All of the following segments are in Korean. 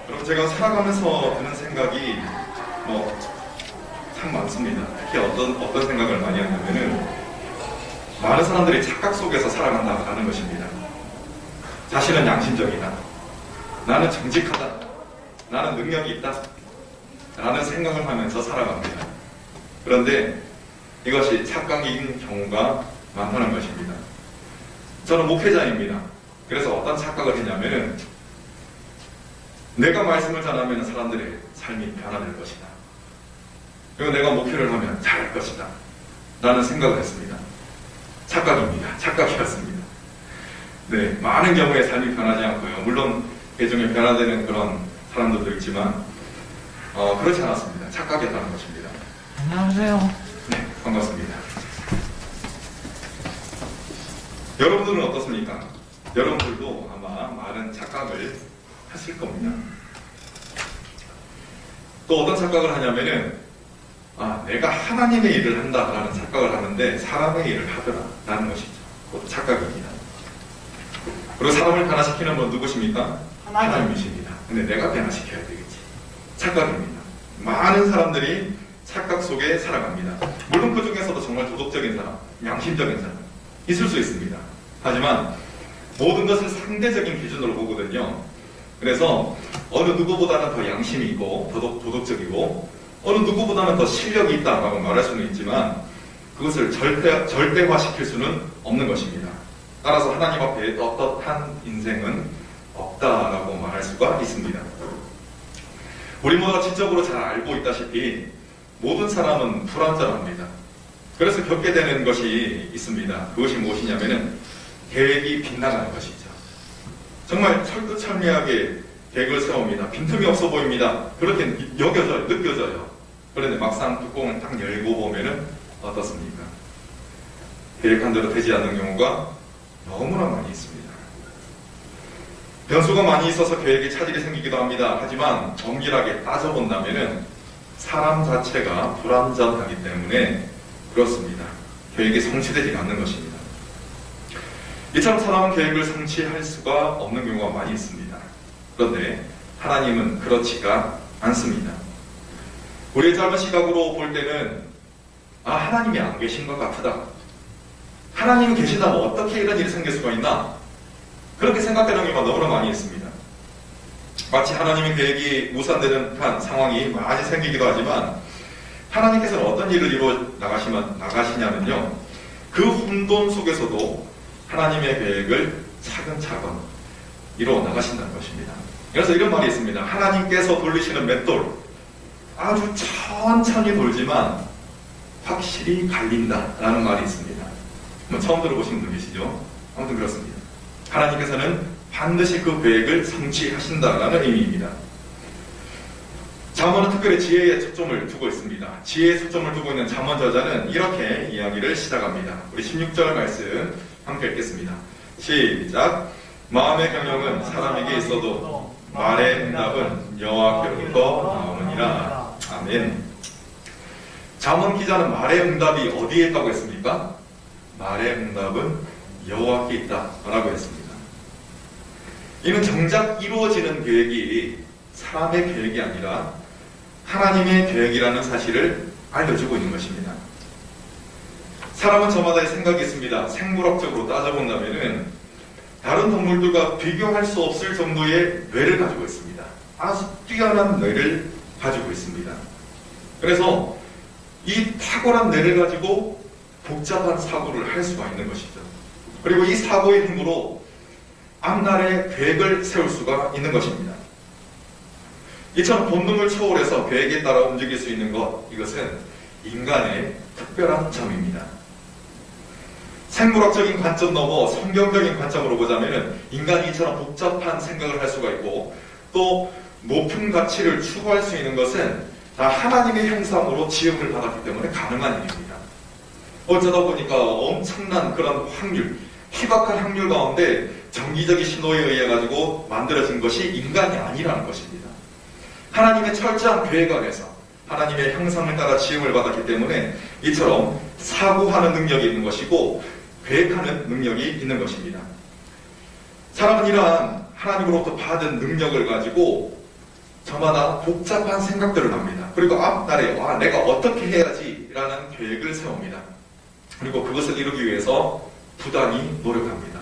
여러분, 제가 살아가면서 드는 생각이 참 많습니다. 특히 어떤 생각을 많이 하냐면은, 많은 사람들이 착각 속에서 살아간다는 것입니다. 자신은 양심적이다, 나는 정직하다, 나는 능력이 있다 라는 생각을 하면서 살아갑니다. 그런데 이것이 착각인 경우가 많다는 것입니다. 저는 목회자입니다. 그래서 어떤 착각을 했냐면은, 내가 말씀을 전하면 사람들의 삶이 변화될 것이다, 그리고 내가 목회를 하면 잘할 것이다 라는 생각을 했습니다. 착각입니다. 착각이었습니다. 네, 많은 경우에 삶이 변하지 않고요. 물론 개중에 변화되는 그런 사람들도 있지만 그렇지 않았습니다. 착각이었다는 것입니다. 안녕하세요. 네, 반갑습니다. 여러분들은 어떻습니까? 여러분들도 아마 많은 착각을 하실 겁니다. 또 어떤 착각을 하냐면은, 내가 하나님의 일을 한다라는 착각을 하는데 사람의 일을 하더라라는 것이죠. 그것도 착각입니다. 그리고 사람을 변화시키는 분 누구십니까? 하나님이십니다. 근데 내가 변화시켜야 되겠지. 착각입니다. 많은 사람들이 착각 속에 살아갑니다. 물론 그 중에서도 정말 도덕적인 사람, 양심적인 사람 있을 수 있습니다. 하지만 모든 것을 상대적인 기준으로 보거든요. 그래서 어느 누구보다는 더 양심이 있고 도덕적이고 어느 누구보다는 더 실력이 있다라고 말할 수는 있지만, 그것을 절대화시킬 수는 없는 것입니다. 따라서 하나님 앞에 떳떳한 인생은 없다라고 말할 수가 있습니다. 우리 모두가 지적으로 잘 알고 있다시피 모든 사람은 불완전합니다. 그래서 겪게 되는 것이 있습니다. 그것이 무엇이냐면은 계획이 빗나가는 것이죠. 정말 철두철미하게 계획을 세웁니다. 빈틈이 없어 보입니다. 그렇게 느껴져요. 그런데 막상 뚜껑을 딱 열고 보면은 어떻습니까? 계획한 대로 되지 않는 경우가 너무나 많이 있습니다. 변수가 많이 있어서 계획에 차질이 생기기도 합니다. 하지만 엄밀하게 따져본다면은 사람 자체가 불완전하기 때문에 그렇습니다. 계획이 성취되지 않는 것입니다. 이처럼 사람은 계획을 성취할 수가 없는 경우가 많이 있습니다. 그런데 하나님은 그렇지가 않습니다. 우리의 짧은 시각으로 볼 때는 하나님이 안 계신 것 같다, 하나님이 계신다면 어떻게 이런 일이 생길 수가 있나, 그렇게 생각되는 경우가 너무나 많이 있습니다. 마치 하나님의 계획이 무산되는 듯한 상황이 많이 생기기도 하지만, 하나님께서는 어떤 일을 이루어 나가시냐면요, 그 혼돈 속에서도 하나님의 계획을 차근차근 이루어 나가신다는 것입니다. 그래서 이런 말이 있습니다. 하나님께서 돌리시는 맷돌, 아주 천천히 돌지만 확실히 갈린다라는 말이 있습니다. 처음 들어보신 분 계시죠? 아무튼 그렇습니다. 하나님께서는 반드시 그 계획을 성취하신다라는 의미입니다. 잠언은 특별히 지혜에 초점을 두고 있습니다. 지혜에 초점을 두고 있는 잠언 저자는 이렇게 이야기를 시작합니다. 우리 16절 말씀 함께 읽겠습니다. 시작. 마음의 경영은 사람에게 있어도 말의 응답은 여호와께로부터 나오느니라. 아멘. 잠언 기자는 말의 응답이 어디에 있다고 했습니까? 말의 응답은 여호와께 있다라고 했습니다. 이는 정작 이루어지는 계획이 사람의 계획이 아니라 하나님의 계획이라는 사실을 알려주고 있는 것입니다. 사람은 저마다의 생각이 있습니다. 생물학적으로 따져본다면은 다른 동물들과 비교할 수 없을 정도의 뇌를 가지고 있습니다. 아주 뛰어난 뇌를 가지고 있습니다. 그래서 이 탁월한 뇌를 가지고 복잡한 사고를 할 수가 있는 것이죠. 그리고 이 사고의 힘으로 앞날의 계획을 세울 수가 있는 것입니다. 이처럼 본능을 초월해서 계획에 따라 움직일 수 있는 것, 이것은 인간의 특별한 점입니다. 생물학적인 관점 넘어 성경적인 관점으로 보자면 인간이 이처럼 복잡한 생각을 할 수가 있고, 또 높은 가치를 추구할 수 있는 것은 다 하나님의 형상으로 지음을 받았기 때문에 가능한 일입니다. 어쩌다 보니까 엄청난 그런 확률, 희박한 확률 가운데 정기적인 신호에 의해 가지고 만들어진 것이 인간이 아니라는 것입니다. 하나님의 철저한 계획 안에서 하나님의 형상을 따라 지음을 받았기 때문에 이처럼 사고하는 능력이 있는 것이고 계획하는 능력이 있는 것입니다. 사람은 이러한 하나님으로부터 받은 능력을 가지고 저마다 복잡한 생각들을 합니다. 그리고 앞날에 내가 어떻게 해야지 라는 계획을 세웁니다. 그리고 그것을 이루기 위해서 부단히 노력합니다.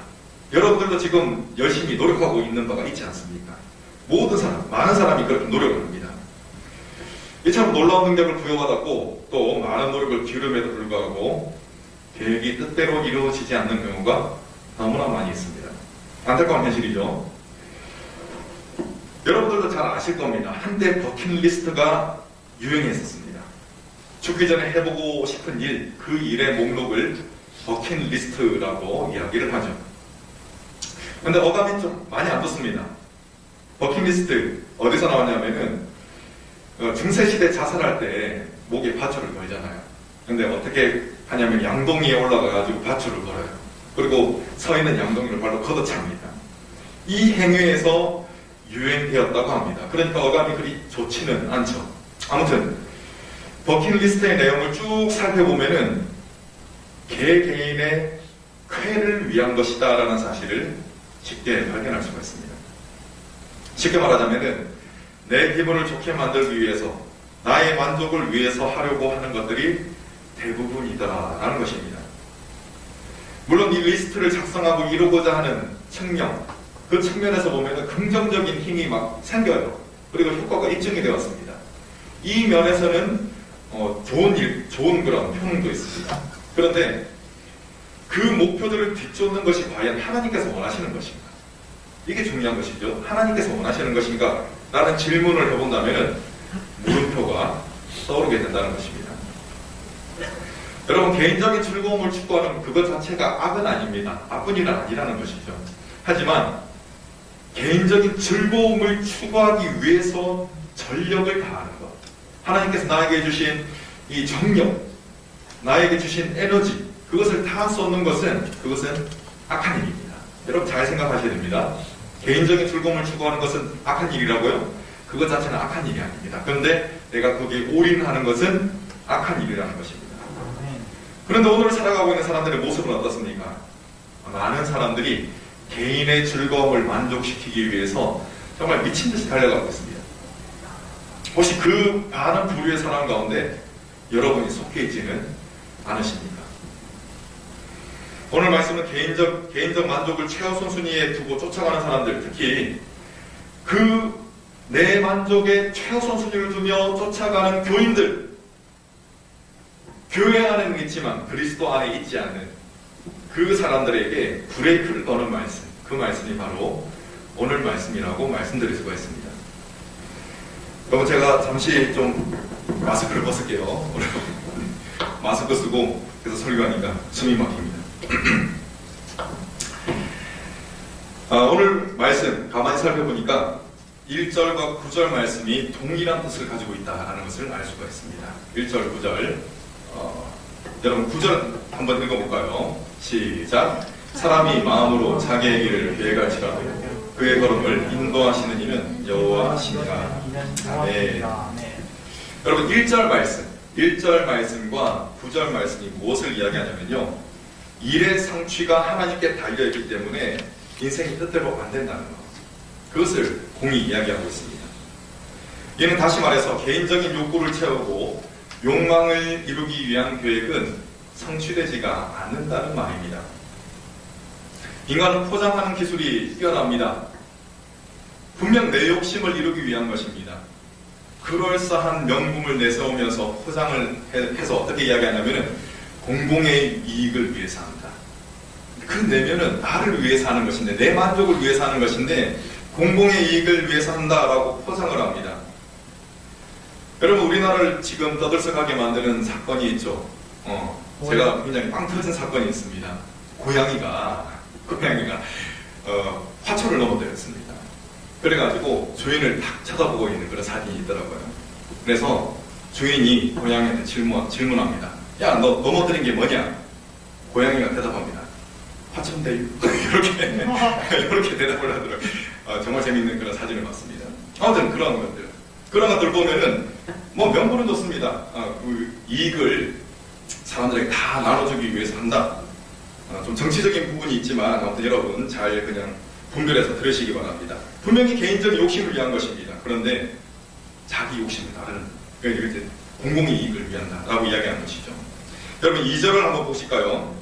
여러분들도 지금 열심히 노력하고 있는 바가 있지 않습니까? 모든 사람, 많은 사람이 그렇게 노력을 합니다. 이 참 놀라운 능력을 부여받았고 또 많은 노력을 기울임에도 불구하고 계획이 뜻대로 이루어지지 않는 경우가 너무나 많이 있습니다. 안타까운 현실이죠. 여러분들도 잘 아실 겁니다. 한때 버킷리스트가 유행했었습니다. 죽기 전에 해보고 싶은 일, 그 일의 목록을 버킷리스트라고 이야기를 하죠. 근데 어감이 좀 많이 안 좋습니다. 버킷리스트 어디서 나왔냐면은 중세시대 자살할 때 목에 밧줄을 걸잖아요. 근데 어떻게 하냐면 양동이에 올라가가지고 밧줄을 걸어요. 그리고 서 있는 양동이를 발로 걷어찹니다. 이 행위에서 유행되었다고 합니다. 그러니까 어감이 그리 좋지는 않죠. 아무튼 버킷리스트의 내용을 쭉 살펴보면은 개개인의 쾌를 위한 것이다 라는 사실을 쉽게 발견할 수가 있습니다. 쉽게 말하자면은 내 기분을 좋게 만들기 위해서 나의 만족을 위해서 하려고 하는 것들이 대부분이다 라는 것입니다. 물론 이 리스트를 작성하고 이루고자 하는 측면, 그 측면에서 보면 긍정적인 힘이 막 생겨요. 그리고 효과가 입증이 되었습니다. 이 면에서는 좋은 그런 평도 있습니다. 그런데 그 목표들을 뒤쫓는 것이 과연 하나님께서 원하시는 것인가? 이게 중요한 것이죠. 하나님께서 원하시는 것인가? 라는 질문을 해본다면 물음표가 떠오르게 된다는 것입니다. 여러분, 개인적인 즐거움을 추구하는 그것 자체가 악은 아닙니다. 나쁜 일은 아니라는 것이죠. 하지만 개인적인 즐거움을 추구하기 위해서 전력을 다하는 것, 하나님께서 나에게 주신 이 정력, 나에게 주신 에너지, 그것을 다 쏟는 것은 그것은 악한 일입니다. 여러분 잘 생각하셔야 됩니다. 개인적인 즐거움을 추구하는 것은 악한 일이라고요? 그것 자체는 악한 일이 아닙니다. 그런데 내가 거기에 올인하는 것은 악한 일이라는 것입니다. 그런데 오늘 살아가고 있는 사람들의 모습은 어떻습니까? 많은 사람들이 개인의 즐거움을 만족시키기 위해서 정말 미친 듯이 달려가고 있습니다. 혹시 그 많은 부류의 사람 가운데 여러분이 속해 있지는 않으십니까? 오늘 말씀은 개인적 만족을 최우선순위에 두고 쫓아가는 사람들, 특히 그 내 만족에 최우선순위를 두며 쫓아가는 교인들, 교회 안에는 있지만 그리스도 안에 있지 않는 그 사람들에게 브레이크를 거는 말씀, 그 말씀이 바로 오늘 말씀이라고 말씀드릴 수가 있습니다. 여러분, 제가 잠시 좀 마스크를 벗을게요. 오늘 마스크 쓰고 그래서 설교하니까 숨이 막힙니다. 오늘 말씀 가만히 살펴보니까 1절과 9절 말씀이 동일한 뜻을 가지고 있다는 것을 알 수가 있습니다. 1절, 9절. 여러분 9절 한번 읽어볼까요? 시작. 사람이 마음으로 자기의 길을 계획할지라도 그의 걸음을 인도하시는 이는 여호와시니라. 아멘. 여러분 1절 말씀과 9절 말씀이 무엇을 이야기하냐면요, 일의 성취가 하나님께 달려있기 때문에 인생이 뜻대로 안 된다는 것, 그것을 공히 이야기하고 있습니다. 이는 다시 말해서 개인적인 욕구를 채우고 욕망을 이루기 위한 계획은 성취되지가 않는다는 말입니다. 인간은 포장하는 기술이 뛰어납니다. 분명 내 욕심을 이루기 위한 것입니다. 그럴싸한 명분을 내세우면서 포장을 해서 어떻게 이야기하냐면 공공의 이익을 위해서 한다. 그 내면은 나를 위해서 하는 것인데, 내 만족을 위해서 하는 것인데 공공의 이익을 위해서 한다라고 포장을 합니다. 여러분, 우리나라를 지금 떠들썩하게 만드는 사건이 있죠. 제가 굉장히 빵 터진 사건이 있습니다. 고양이가 화초를 넘어뜨렸습니다. 그래가지고 주인을 딱 쳐다보고 있는 그런 사진이 있더라고요. 그래서 주인이 고양이한테 질문합니다. 야, 너 넘어뜨린 게 뭐냐? 고양이가 대답합니다. 화초인데 이렇게 대답을 하더라고요. 정말 재밌는 그런 사진을 봤습니다. 아무튼 그런 것들 보면은 뭐 명분은 좋습니다. 그 이익을 사람들에게 다 나눠주기 위해서 한다. 좀 정치적인 부분이 있지만 아무튼 여러분 잘 그냥 분별해서 들으시기 바랍니다. 분명히 개인적인 욕심을 위한 것입니다. 그런데 자기 욕심을 다른, 그러니까 이렇게 공공의 이익을 위한다라고 이야기하는 것이죠. 여러분 2절을 한번 보실까요?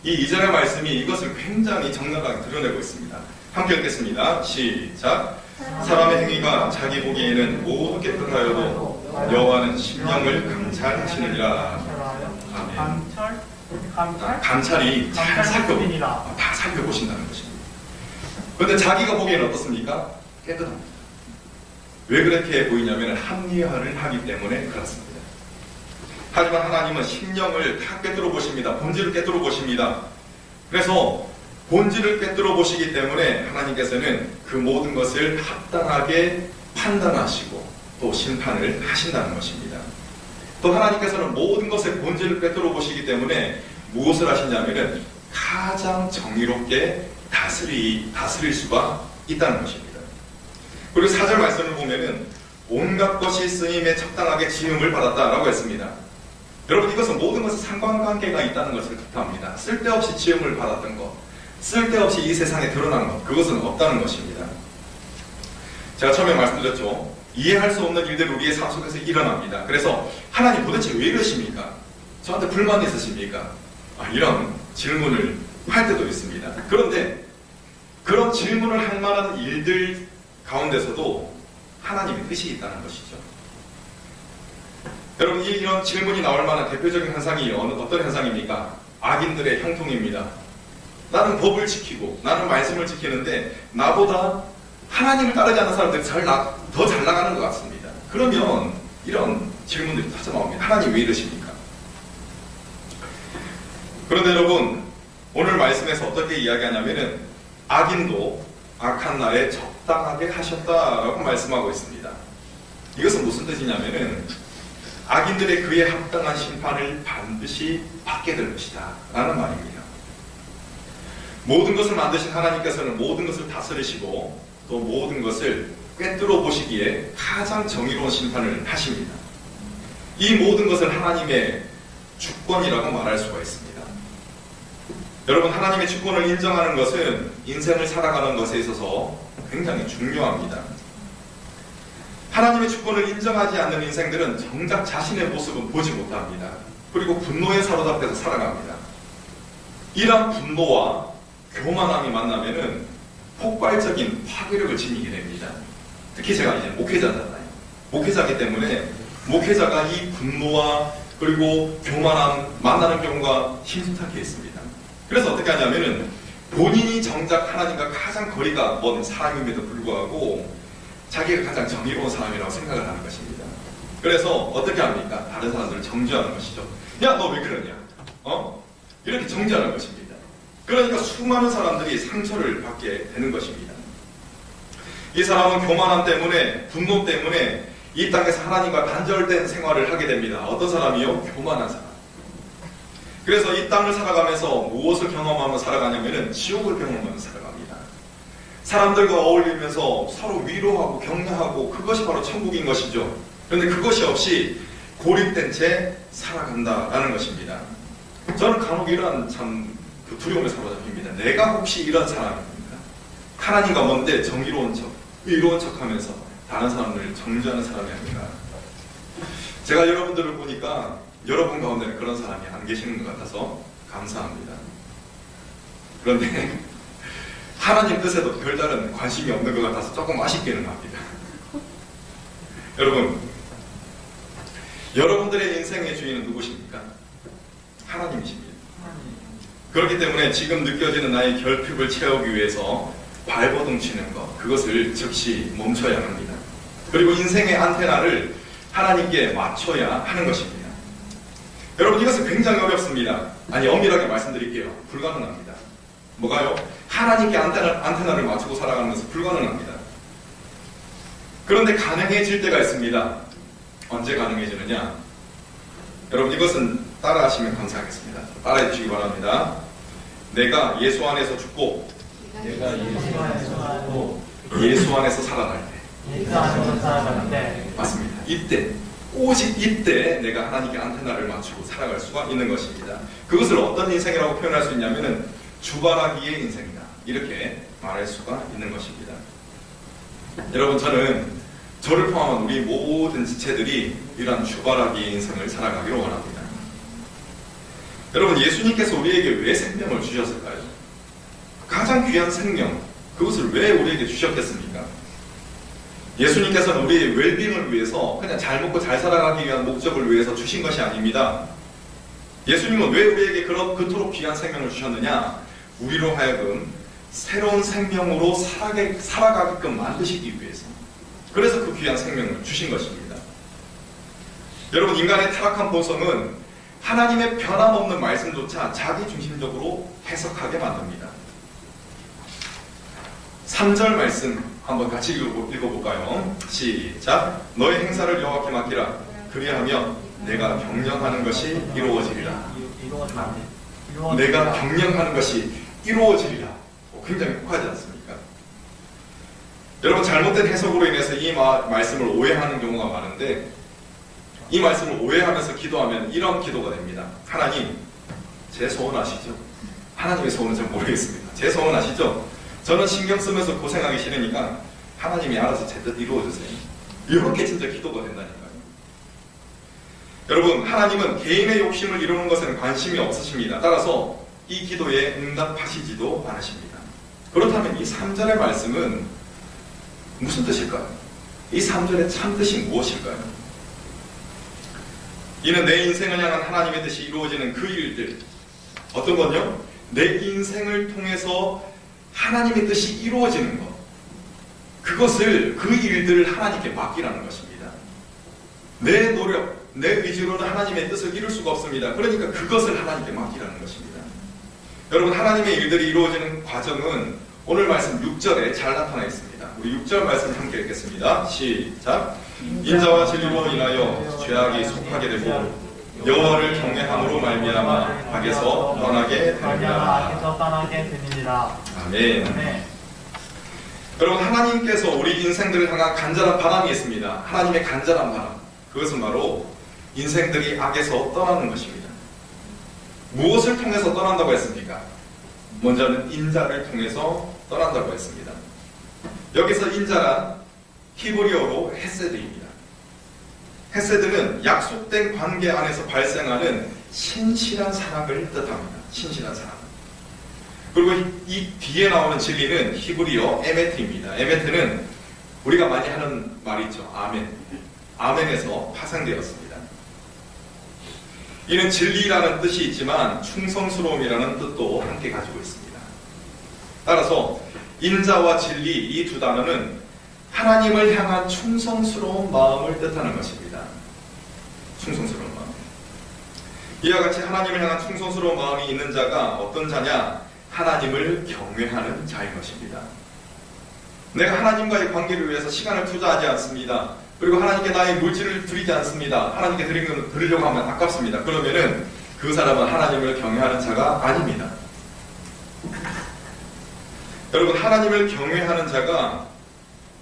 이 2절의 말씀이 이것을 굉장히 적나라하게 드러내고 있습니다. 함께 읽겠습니다. 시작. 사람의 행위가 자기 보기에는 모두 깨끗하여도 여호와는 심령을 감찰하시느니라. 아멘. 감찰이 잘 다 살펴보신다는 것입니다. 그런데 자기가 보기에는 어떻습니까? 깨끗합니다. 왜 그렇게 보이냐면 합리화를 하기 때문에 그렇습니다. 하지만 하나님은 심령을 다 꿰뚫어 보십니다. 본질을 꿰뚫어 보십니다. 그래서 본질을 꿰뚫어 보시기 때문에 하나님께서는 그 모든 것을 합당하게 판단하시고 또 심판을 하신다는 것입니다. 또 하나님께서는 모든 것의 본질을 꿰뚫어 보시기 때문에 무엇을 하시냐면은 가장 정의롭게 다스릴 수가 있다는 것입니다. 그리고 4절 말씀을 보면은 온갖 것이 쓰임에 적당하게 지음을 받았다라고 했습니다. 여러분 이것은 모든 것에 상관관계가 있다는 것을 뜻합니다. 쓸데없이 지음을 받았던 것, 쓸데없이 이 세상에 드러난 것, 그것은 없다는 것입니다. 제가 처음에 말씀드렸죠. 이해할 수 없는 일들이 우리의 삶 속에서 일어납니다. 그래서 하나님 도대체 왜 이러십니까? 저한테 불만이 있으십니까? 이런 질문을 할 때도 있습니다. 그런데 그런 질문을 할 만한 일들 가운데서도 하나님의 뜻이 있다는 것이죠. 여러분 이런 질문이 나올 만한 대표적인 현상이 어떤 현상입니까? 악인들의 형통입니다. 나는 법을 지키고 나는 말씀을 지키는데 나보다 하나님을 따르지 않는 사람들이 더 잘 나가는 것 같습니다. 그러면 이런 질문들이 터져 나옵니다. 하나님 왜 이러십니까? 그런데 여러분 오늘 말씀에서 어떻게 이야기하냐면은 악인도 악한 날에 적당하게 하셨다라고 말씀하고 있습니다. 이것은 무슨 뜻이냐면은 악인들의 그에 합당한 심판을 반드시 받게 될 것이다 라는 말입니다. 모든 것을 만드신 하나님께서는 모든 것을 다스리시고 또 모든 것을 꿰뚫어 보시기에 가장 정의로운 심판을 하십니다. 이 모든 것을 하나님의 주권이라고 말할 수가 있습니다. 여러분 하나님의 주권을 인정하는 것은 인생을 살아가는 것에 있어서 굉장히 중요합니다. 하나님의 주권을 인정하지 않는 인생들은 정작 자신의 모습은 보지 못합니다. 그리고 분노에 사로잡혀서 살아갑니다. 이러한 분노와 교만함이 만나면은 폭발적인 파괴력을 지니게 됩니다. 특히 제가 이제 목회자잖아요. 목회자이기 때문에 목회자가 이 분노와 그리고 교만함 만나는 경우가 심상찮게 있습니다. 그래서 어떻게 하냐면은 본인이 정작 하나님과 가장 거리가 먼 사람임에도 불구하고 자기가 가장 정의로운 사람이라고 생각을 하는 것입니다. 그래서 어떻게 합니까? 다른 사람들을 정죄하는 것이죠. 야, 너 왜 그러냐? 이렇게 정죄하는 것입니다. 그러니까 수많은 사람들이 상처를 받게 되는 것입니다. 이 사람은 교만함 때문에, 분노 때문에 이 땅에서 하나님과 단절된 생활을 하게 됩니다. 어떤 사람이요? 교만한 사람. 그래서 이 땅을 살아가면서 무엇을 경험하며 살아가냐면은 지옥을 경험하며 살아갑니다. 사람들과 어울리면서 서로 위로하고 격려하고 그것이 바로 천국인 것이죠. 그런데 그것이 없이 고립된 채 살아간다라는 것입니다. 저는 간혹 이런 참 두려움에 사로잡힙니다. 내가 혹시 이런 사람입니까? 하나님과 먼데 정의로운 척, 의로운 척하면서 다른 사람을 정죄하는 사람이 아닌가. 제가 여러분들을 보니까 여러분 가운데는 그런 사람이 안 계시는 것 같아서 감사합니다. 그런데 하나님 뜻에도 별다른 관심이 없는 것 같아서 조금 아쉽기는 합니다. 여러분, 여러분들의 인생의 주인은 누구십니까? 하나님이십니다. 그렇기 때문에 지금 느껴지는 나의 결핍을 채우기 위해서 발버둥 치는 것, 그것을 즉시 멈춰야 합니다. 그리고 인생의 안테나를 하나님께 맞춰야 하는 것입니다. 여러분, 이것은 굉장히 어렵습니다. 아니, 엄밀하게 말씀드릴게요. 불가능합니다. 뭐가요? 하나님께 안테나를 맞추고 살아가는 것은 불가능합니다. 그런데 가능해질 때가 있습니다. 언제 가능해지느냐? 여러분, 이것은 따라하시면 감사하겠습니다. 따라해 주시기 바랍니다. 내가 예수 안에서 죽고 예수 안에서 살아갈 때, 맞습니다. 이때, 오직 이때 내가 하나님께 안테나를 맞추고 살아갈 수가 있는 것입니다. 그것을 어떤 인생이라고 표현할 수 있냐면은 주바라기의 인생이다, 이렇게 말할 수가 있는 것입니다. 여러분, 저는 저를 포함한 우리 모든 지체들이 이러한 주바라기의 인생을 살아가기를 원합니다. 여러분, 예수님께서 우리에게 왜 생명을 주셨을까요? 가장 귀한 생명, 그것을 왜 우리에게 주셨겠습니까? 예수님께서는 우리의 웰빙을 위해서, 그냥 잘 먹고 잘 살아가기 위한 목적을 위해서 주신 것이 아닙니다. 예수님은 왜 우리에게 그토록 귀한 생명을 주셨느냐? 우리로 하여금 새로운 생명으로 살아가게끔 만드시기 위해서. 그래서 그 귀한 생명을 주신 것입니다. 여러분, 인간의 타락한 본성은 하나님의 변함없는 말씀조차 자기 중심적으로 해석하게 만듭니다. 3절 말씀 한번 같이 읽어볼까요? 시작. 너의 행사를 여호와께 맡기라. 그리하면 내가 경영하는 것이 이루어지리라. 내가 경영하는 것이 이루어지리라. 굉장히 혹하지 않습니까? 여러분, 잘못된 해석으로 인해서 이 말씀을 오해하는 경우가 많은데, 이 말씀을 오해하면서 기도하면 이런 기도가 됩니다. 하나님, 제 소원 아시죠? 하나님의 소원은 잘 모르겠습니다. 제 소원 아시죠? 저는 신경 쓰면서 고생하기 싫으니까 하나님이 알아서 제 뜻 이루어주세요. 이렇게 진짜 기도가 된다니까요. 여러분, 하나님은 개인의 욕심을 이루는 것에는 관심이 없으십니다. 따라서 이 기도에 응답하시지도 않으십니다. 그렇다면 이 3절의 말씀은 무슨 뜻일까요? 이 3절의 참뜻이 무엇일까요? 이는 내 인생을 향한 하나님의 뜻이 이루어지는 그 일들, 어떤 건요? 내 인생을 통해서 하나님의 뜻이 이루어지는 것, 그것을, 그 일들을 하나님께 맡기라는 것입니다. 내 노력, 내 의지로는 하나님의 뜻을 이룰 수가 없습니다. 그러니까 그것을 하나님께 맡기라는 것입니다. 여러분, 하나님의 일들이 이루어지는 과정은 오늘 말씀 6절에 잘 나타나 있습니다. 우리 6절 말씀 함께 읽겠습니다. 시작. 인자와 진리로 인하여 죄악이 속하게 되고 여호와를 경외함으로 말미암아 악에서 떠나게 됩니다. 아멘. 여러분, 하나님께서 우리 인생들을 향한 간절한 바람이 있습니다. 하나님의 간절한 바람, 그것은 바로 인생들이 악에서 떠나는 것입니다. 무엇을 통해서 떠난다고 했습니까? 먼저는 인자를 통해서 떠난다고 했습니다. 여기서 인자란 히브리어로 헤세드입니다. 헤세드는 약속된 관계 안에서 발생하는 신실한 사랑을 뜻합니다. 신실한 사랑. 그리고 이 뒤에 나오는 진리는 히브리어 에메트입니다. 에메트는 우리가 많이 하는 말 있죠. 아멘. 아멘에서 파생되었습니다. 이는 진리라는 뜻이 있지만 충성스러움이라는 뜻도 함께 가지고 있습니다. 따라서 인자와 진리, 이 두 단어는 하나님을 향한 충성스러운 마음을 뜻하는 것입니다. 충성스러운 마음. 이와 같이 하나님을 향한 충성스러운 마음이 있는 자가 어떤 자냐? 하나님을 경외하는 자인 것입니다. 내가 하나님과의 관계를 위해서 시간을 투자하지 않습니다. 그리고 하나님께 나의 물질을 드리지 않습니다. 하나님께 드리려고 하면 아깝습니다. 그러면은 그 사람은 하나님을 경외하는 자가 아닙니다. 여러분, 하나님을 경외하는 자가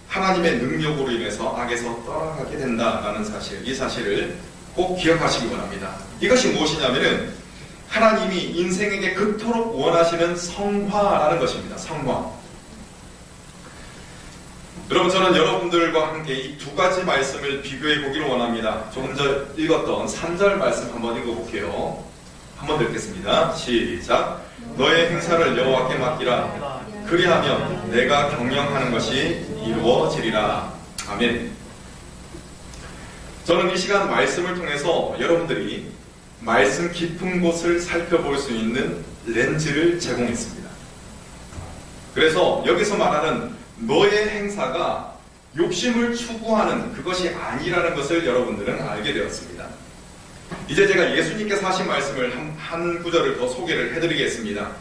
하나님의 능력으로 인해서 악에서 떠나가게 된다라는 사실, 이 사실을 꼭 기억하시기 바랍니다. 이것이 무엇이냐면은 하나님이 인생에게 그토록 원하시는 성화라는 것입니다. 성화. 여러분, 저는 여러분들과 함께 이 두 가지 말씀을 비교해 보기를 원합니다. 조금 전 읽었던 3절 말씀 한번 읽어볼게요. 한번 읽겠습니다. 시작. 너의 행사를 여호와께 맡기라. 그리하면 내가 경영하는 것이 이루어지리라. 아멘. 저는 이 시간 말씀을 통해서 여러분들이 말씀 깊은 곳을 살펴볼 수 있는 렌즈를 제공했습니다. 그래서 여기서 말하는 너의 행사가 욕심을 추구하는 그것이 아니라는 것을 여러분들은 알게 되었습니다. 이제 제가 예수님께서 하신 말씀을 한 구절을 더 소개를 해드리겠습니다.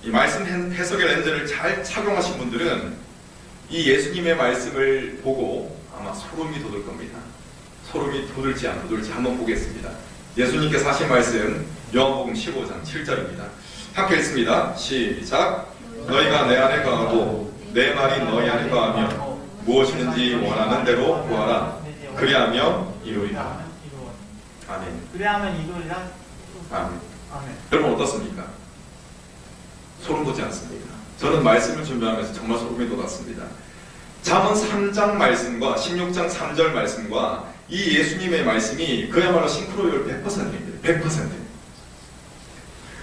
이 말씀 해석의 렌즈를 잘 착용하신 분들은 이 예수님의 말씀을 보고 아마 소름이 돋을 겁니다. 소름이 돋을지 안 돋을지 한번 보겠습니다. 예수님께서 하신 말씀 요한복음 15장 7절입니다. 함께 읽습니다. 시작. 너희가 내 안에 거하고 내 말이 너희 안에 거하며 무엇이든지 원하는 대로 구하라. 그리하면 이루리라. 아멘. 그리하면 이루리라. 아멘. 아멘. 여러분 어떻습니까? 소름 돋지 않습니까? 저는 말씀을 준비하면서 정말 소름이 돋았습니다. 잠언 3장 말씀과 16장 3절 말씀과 이 예수님의 말씀이 그야말로 싱크로율 100%입니다. 100%.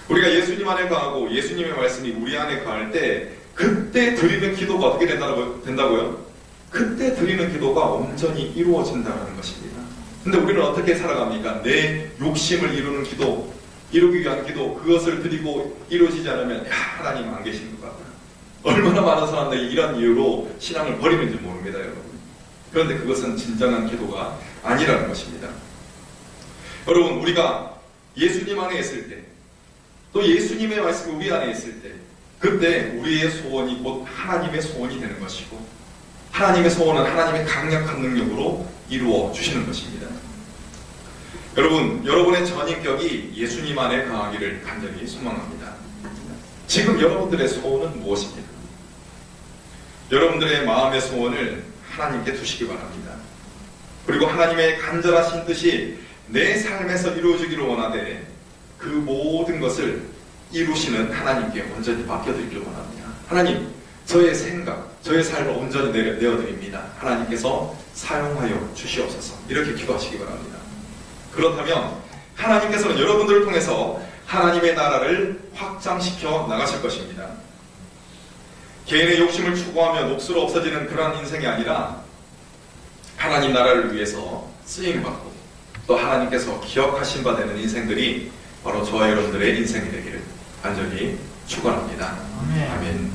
우리가 예수님 안에 거하고 예수님의 말씀이 우리 안에 거할 때 그때 드리는 기도가 어떻게 된다고요? 그때 드리는 기도가 온전히 이루어진다는 것입니다. 근데 우리는 어떻게 살아갑니까? 내 욕심을 이루는 기도, 이루기 위한 기도, 그것을 드리고 이루어지지 않으면 하나님 안 계신 것 같다. 얼마나 많은 사람들이 이런 이유로 신앙을 버리는지 모릅니다, 여러분. 그런데 그것은 진정한 기도가 아니라는 것입니다. 여러분, 우리가 예수님 안에 있을 때, 또 예수님의 말씀이 우리 안에 있을 때, 그때 우리의 소원이 곧 하나님의 소원이 되는 것이고, 하나님의 소원은 하나님의 강력한 능력으로 이루어 주시는 것입니다. 여러분, 여러분의 전인격이 예수님 안에 강하기를 간절히 소망합니다. 지금 여러분들의 소원은 무엇입니까? 여러분들의 마음의 소원을 하나님께 두시기 바랍니다. 그리고 하나님의 간절하신 뜻이 내 삶에서 이루어지기를 원하되 그 모든 것을 이루시는 하나님께 온전히 맡겨드리기를 원합니다. 하나님, 저의 생각, 저의 삶을 온전히 내어드립니다. 하나님께서 사용하여 주시옵소서. 이렇게 기도하시기 바랍니다. 그렇다면 하나님께서는 여러분들을 통해서 하나님의 나라를 확장시켜 나가실 것입니다. 개인의 욕심을 추구하며 몫으로 없어지는 그러한 인생이 아니라 하나님 나라를 위해서 쓰임받고 또 하나님께서 기억하신 바 되는 인생들이 바로 저와 여러분들의 인생이 되기를 간절히 축원합니다. 아멘.